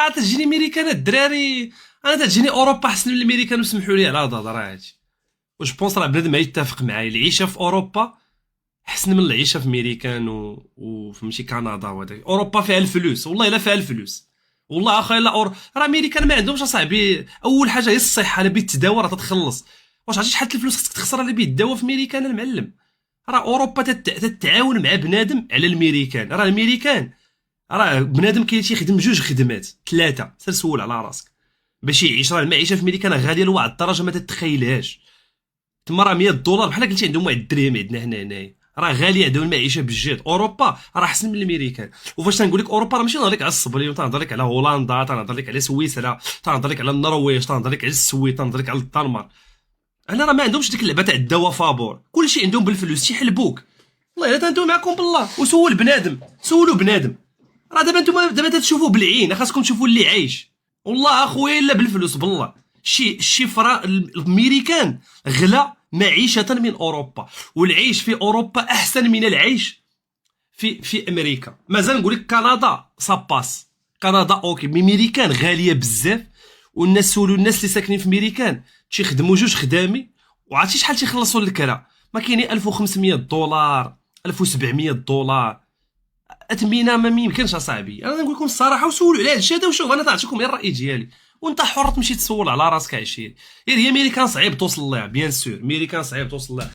تجيني ميريكان الدراري، انا تجيني اوروبا احسن من الامريكان، وسمحوا لي على هاد الهضره هادشي. واش بونس راه بنادم يتفق معايا العيشه في اوروبا احسن من العيشه في ميريكان وفهمتي كندا وهذاك. اوروبا فيها الفلوس، والله الا فيها الفلوس، والله اخايا لا راه ميريكان ما عندهمش اصاحبي. اول حاجه هي الصحه، الا بغيت تداوى راه تتخلص. واش عرفتي شحال الفلوس خصك تخسر اللي بغيت تداوى في ميريكان المعلم؟ راه اوروبا تتعاون مع بنادم على الميريكان. راه الميريكان راه بنادم كاين تيخدم جوج خدمات ثلاثه، سير سول على راسك باش يعيش. راه المعيشه في ميريكان غاليه لواحد الدرجه ما تتخيلهاش. تما راه $100 بحال قلتي عندهم واحد الدرهم عندنا هنايا، راه غاليه عندهم المعيشه بجد. اوروبا راه احسن من الامريكان. وفاش تنقول لك اوروبا راه ماشي نهضر لك على الصبليون، تنهضر لك على هولندا، تنهضر لك على سويسرا، تنهضر لك على النرويج، تنهضر لك على السويد، تنهضر لك على الدنمارك. انا راه ما عندهمش ديك اللعبه تاع الدواء فابور، كلشي عندهم بالفلوس تيحلبوك. والله الا تندوي معكم بالله. وسول بنادم، سولوا بنادم. راه دابا نتوما دابا تشوفوا بالعين، خاصكم تشوفوا اللي عايش. والله اخويا الا بالفلوس بالله. الشفره الامريكان غلا معيشه من اوروبا، والعيش في اوروبا احسن من العيش في امريكا. مازال نقول لك كندا ساباس، كندا اوكي، مي ميريكان غاليه بزاف. والناس سولوا الناس اللي ساكنين في ميريكان تيخدموا جوج خدامي، وعرفتي شحال تيخلصوا الكرا؟ ما كاينين $1500 $1700. اثمنه ما يمكنش اصاحبي. انا نقول لكم الصراحه، وسولوا على هادشي هذا. وشوف انا تعطيكم غير الراي ديالي، وانت حر تمشي تسول على راسك. عشيري هي ميريكان صعيب توصل لها، بيان سور ميريكان صعيب توصل لها.